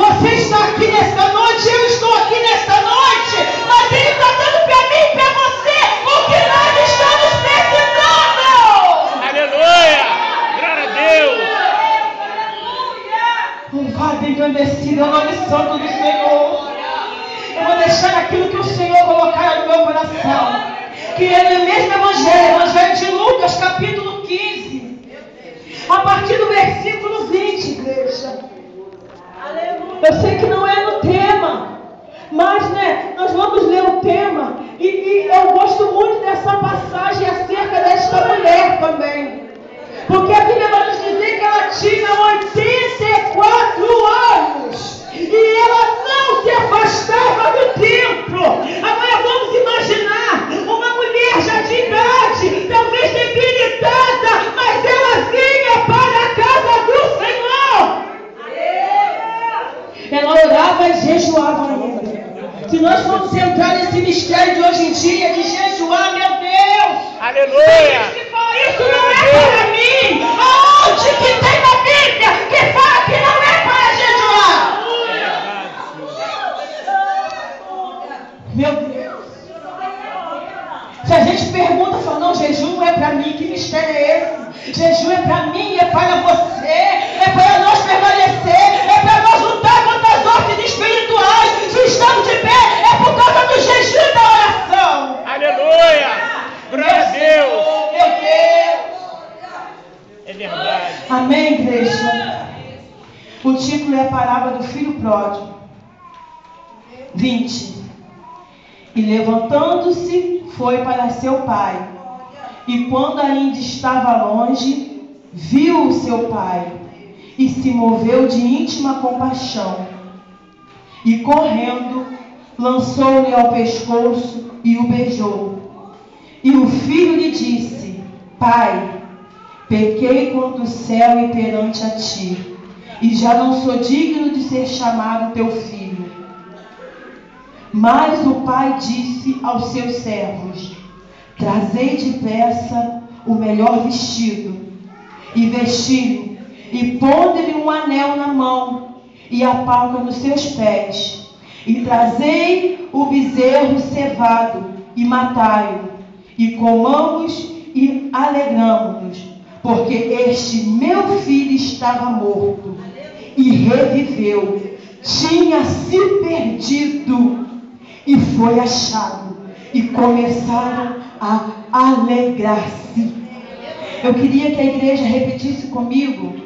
Você está aqui nesta noite, eu estou aqui nesta noite, mas Ele está dando para mim e para você o que nós estamos precisando. Aleluia! Glória a Deus! Louvado e engrandecido é o nome santo do Senhor. Eu vou deixar aquilo que o Senhor colocar no meu coração, que é no mesmo Evangelho de Lucas, capítulo 15, a partir do versículo 20, igreja. Eu sei que não é no tema, mas nós vamos ler o tema, e eu gosto muito dessa passagem acerca desta mulher também, porque a Bíblia vai nos dizer que ela tinha 84 anos, e ela não se afastava do templo. Agora vamos imaginar uma mulher já de idade, talvez debilitada, mas ela vinha para a casa do Senhor. Ela orava e jejuava ainda. Se nós formos entrar nesse mistério de hoje em dia, de jejuar, meu Deus, Aleluia! isso não é para mim. Aonde que tem na Bíblia que fala que não é para jejuar? Meu Deus. Se a gente pergunta, fala, não, jejum é para mim, que mistério é esse? Jejum é para mim, é para você, é para nós permanecer, é para nós lutar contra as ordens espirituais. Se estamos de pé, é por causa do jejum e da oração. Aleluia! Glória a Deus! Meu Deus! É verdade. Amém, igreja? O título é a parábola do filho pródigo. 20. E levantando-se, foi para seu pai. E quando ainda estava longe, viu o seu pai e se moveu de íntima compaixão. E correndo, lançou-lhe ao pescoço e o beijou. E o filho lhe disse: Pai, pequei contra o céu e perante a ti, e já não sou digno de ser chamado teu filho. Mas o pai disse aos seus servos: Trazei depressa o melhor vestido, e vesti-lo, e ponde-lhe um anel na mão, e a palma nos seus pés, e trazei o bezerro cevado, e matai-o, e comamos e alegramo-nos, porque este meu filho estava morto, e reviveu, tinha se perdido, e foi achado, e começaram a alegrar-se. Eu queria que a igreja repetisse comigo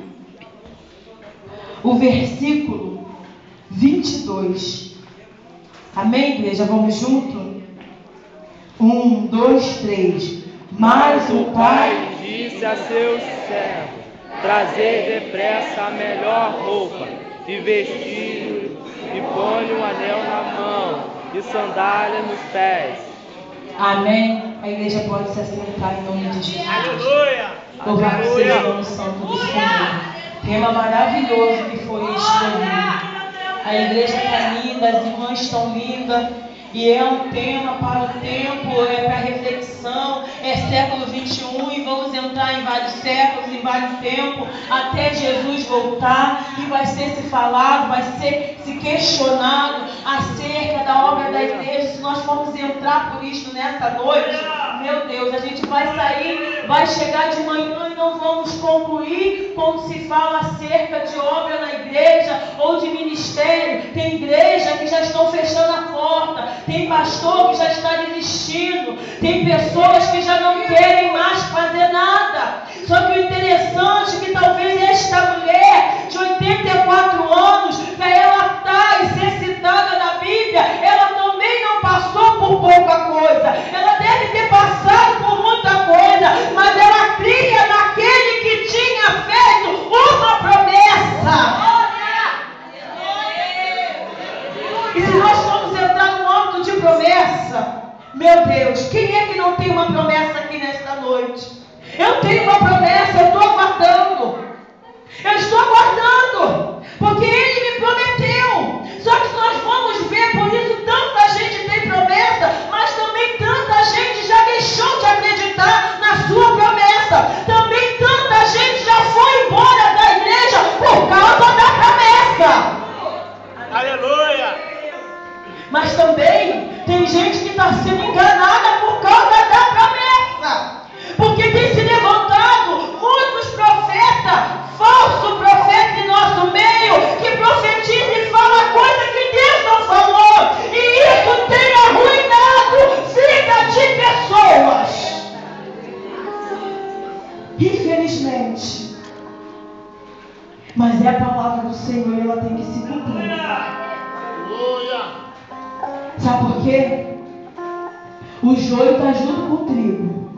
o versículo 22. Amém, igreja? Vamos junto? 1, 2, 3. Mas o pai disse a seus servos: Trazei depressa a melhor roupa, e vestir-o, e põe um anel na mão, e sandália nos pés. Amém. A igreja pode se assentar em nome de Jesus. Aleluia! Louvado seja o nome santo do Senhor. Tema maravilhoso que foi escolhido. A igreja está linda, as irmãs estão lindas. E é um tema para o tempo, é para reflexão, é século 21 e vamos entrar em vários séculos, em vários tempos, até Jesus voltar, e vai ser se falado, vai ser se questionado acerca da obra da igreja. Se nós formos entrar por isso nessa noite, meu Deus, a gente vai sair, vai chegar de manhã e não vamos concluir quando se fala acerca de obra na igreja ou de ministério. Tem igreja que já estão fechando a porta, tem pastor que já está desistindo, tem pessoas que já não querem mais fazer nada. Só que o interessante é que talvez esta mulher de 84 anos, para ela estar e ser citada na Bíblia, ela também não passou por pouca coisa. Ela deve ter passado por muita coisa, mas ela cria naquele que tinha feito uma promessa. E se nós formos entrar no âmbito de promessa, meu Deus, quem é que não tem uma promessa aqui nesta noite? Eu tenho uma promessa, eu estou aguardando. Eu estou aguardando, porque Ele me prometeu. Só que se nós formos ver, por isso tanta gente tem promessa, mas também tanta gente já deixou de acreditar na sua promessa. Também tanta gente já foi embora da igreja por causa da promessa. Mas também tem gente que está sendo enganada por causa da promessa. Porque tem se levantado muitos profetas, falso profeta em nosso meio, que profetiza e fala coisa que Deus não falou. E isso tem arruinado vida de pessoas. Infelizmente. Mas é a palavra do Senhor e ela tem que se cumprir. Sabe por quê? O joio está junto com o trigo.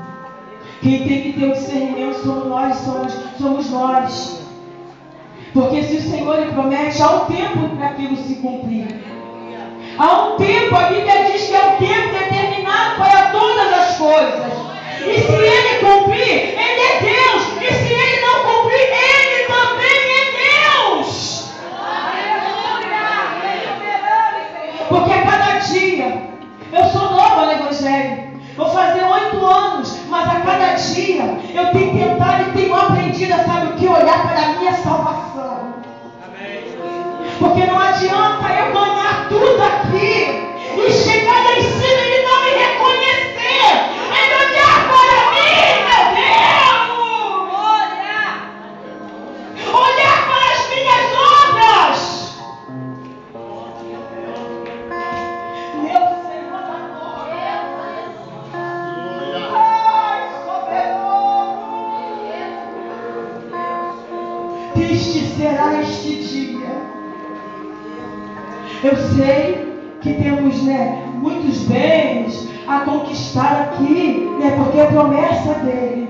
Quem tem que ter o discernimento somos nós. Porque se o Senhor lhe promete, há um tempo para aquilo se cumprir. Há um tempo, a Bíblia diz que é um tempo determinado para todas as coisas. E se Ele cumprir, Ele é Deus. E se Ele não cumprir, Ele também é Deus. Porque a cada dia, eu sou nova no Evangelho. Vou fazer 8 anos, mas a cada dia eu tenho tentado e tenho aprendido a, sabe o que? Olhar para a minha salvação. Porque não adianta eu ganhar tudo aqui e chegar lá em cima e Ele não me reconhecer. É olhar para mim, meu Deus! Olhar para as minhas obras. Meu Senhor da glória. Ai, soberano. Triste será este dia. Eu sei que temos, muitos bens a conquistar aqui, porque é promessa dele.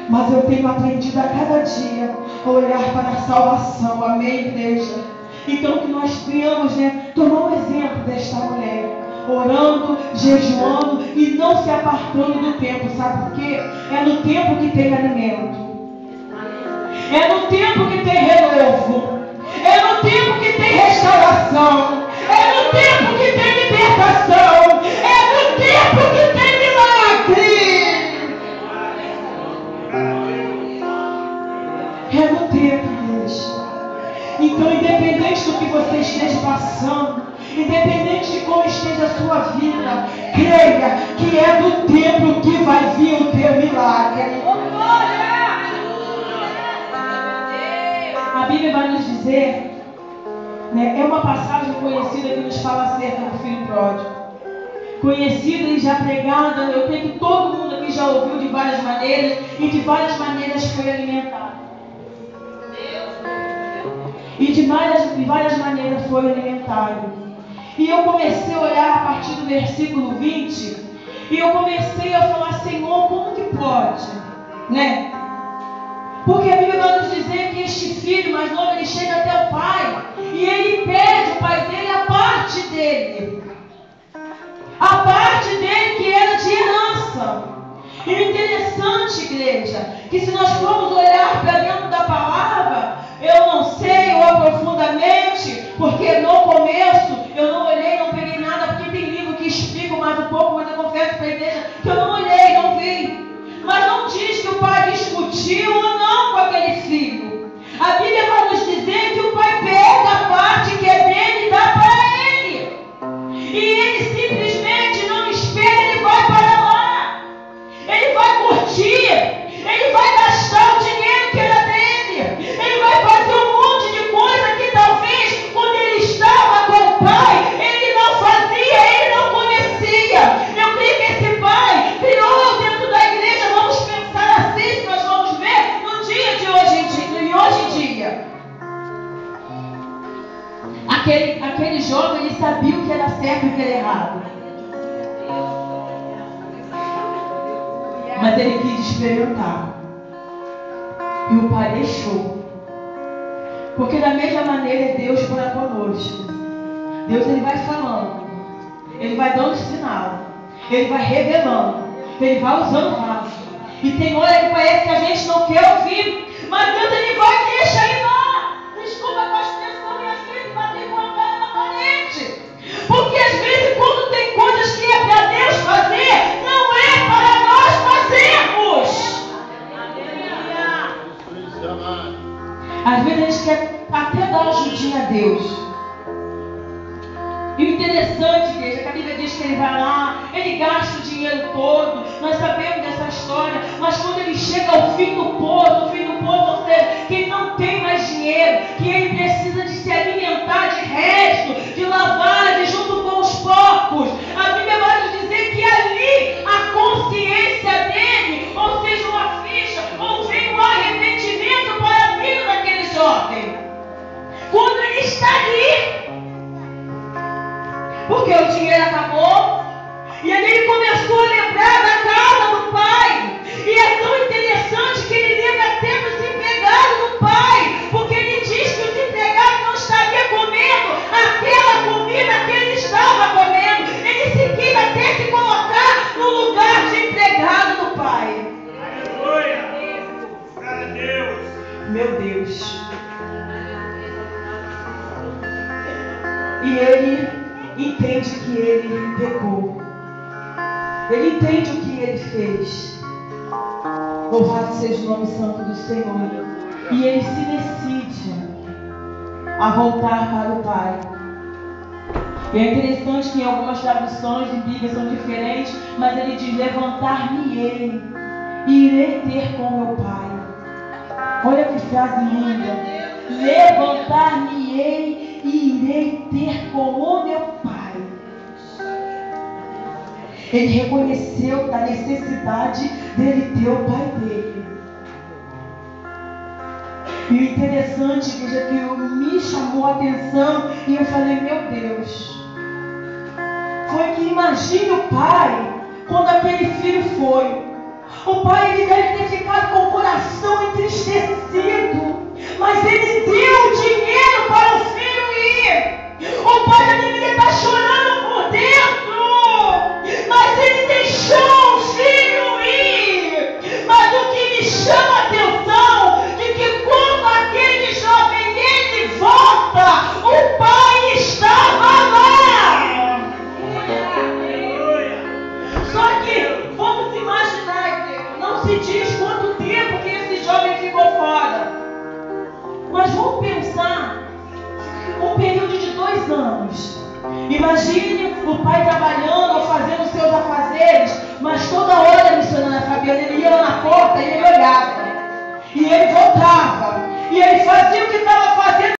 Mas eu tenho aprendido a cada dia a olhar para a salvação. Amém, igreja? Então que nós venhamos, tomar um exemplo desta mulher, orando, jejuando e não se apartando do templo. Sabe por quê? É no templo que tem alimento. É no tempo que tem renovo. É no tempo que tem restauração. É no tempo que tem libertação. É no tempo que tem milagre. É no tempo, igreja. Então, independente do que você esteja passando, independente de como esteja a sua vida, creia que é do tempo que vai vir o teu milagre. A Bíblia vai nos dizer, é uma passagem conhecida que nos fala acerca do filho pródigo. Conhecida e já pregada, eu creio que todo mundo aqui já ouviu de várias maneiras e de várias maneiras foi alimentado. E de várias maneiras foi alimentado. E eu comecei a olhar a partir do versículo 20 e eu comecei a falar, Senhor, como que pode? Porque a Bíblia vai nos dizer que este filho mais novo, ele chega até o pai e ele pede o pai dele a parte dele. A parte dele que era de herança. E o interessante, igreja, que se nós formos olhar para dentro da palavra, eu não sei ou profundamente, porque no começo eu não olhei, não peguei nada, porque tem livro que explica mais um pouco, mas eu confesso para a igreja que eu não olhei, não vi. Mas não diz que o pai discutiu ou não com aquele filho. A Bíblia vai nos dizer que o pai pega a parte que é dele e dá para ele. E ele simplesmente não espera, ele vai para lá. Ele vai curtir. Ele vai gastar o dinheiro que era dele. Ele vai fazer um monte de coisa que talvez quando ele estava com o pai, ele não fazia, ele não conhecia. Eu creio que esse pai criou dentro da igreja. Vamos pensar assim, nós vamos ver no dia de hoje em dia. Aquele jovem, ele sabia o que era certo e o que era errado. Mas ele quis experimentar. E o pai deixou. Porque da mesma maneira é Deus para conosco. Deus, ele vai falando. Ele vai dando sinal. Ele vai revelando. Ele vai usando o vaso. E tem hora que parece que a gente não quer ouvir. Mas Deus, ele vai deixar ir lá. Desculpa com a expressão e às vezes bater com a cara na parede. Porque às vezes quando tem coisas que é para Deus fazer, não é para nós fazermos. Às vezes a gente quer até dar uma ajudinha a Deus. E o interessante, igreja, que a Bíblia diz que ele vai lá, ele gasta o dinheiro todo, nós sabemos dessa história, mas quando ele chega ao fim do poço, ou seja, que ele não tem mais dinheiro, que ele precisa de se alimentar de resto, de lavagem junto com os porcos, a Bíblia vai nos dizer que ali a consciência dele, ou seja, uma ficha, ou vem um arrependimento para a vida daquele jovem. Quando ele está ali, porque o dinheiro acabou, e ali ele começou a lembrar da casa do pai, e é tão interessante que ele lembra até dos empregados do pai, porque ele diz que os empregados não estariam comendo aquela comida que ele estava comendo, ele se quis até se colocar no lugar de empregado do pai. Aleluia! Glória a Deus! Meu Deus! E ele entende que ele pecou. Ele entende o que ele fez. Louvado seja o nome santo do Senhor. E ele se decide a voltar para o Pai. E é interessante que em algumas traduções de Bíblia são diferentes, mas ele diz: levantar-me-ei e irei ter com meu Pai. Olha que frase linda. Levantar-me-ei e irei ter com o meu Pai. Ele reconheceu da necessidade dele ter o pai dele. E o interessante, igreja, que me chamou a atenção, e eu falei: meu Deus, foi que imagine o pai, quando aquele filho foi. O pai, ele deve ter ficado com o coração entristecido, mas ele deu o dinheiro para o filho ir. O pai deveria estar chorando por dentro, mas ele deixou o filho ir. Mas o que me chama a atenção é que quando aquele jovem ele volta, o pai estava lá. Só que vamos imaginar, não se diz quanto tempo que esse jovem ficou fora, mas vamos pensar um período de 2 anos. Imagine o pai trabalhando ou fazendo seus afazeres, mas toda hora, missionária Fabiana, ele ia lá na porta e ele olhava, e ele voltava, e ele fazia o que estava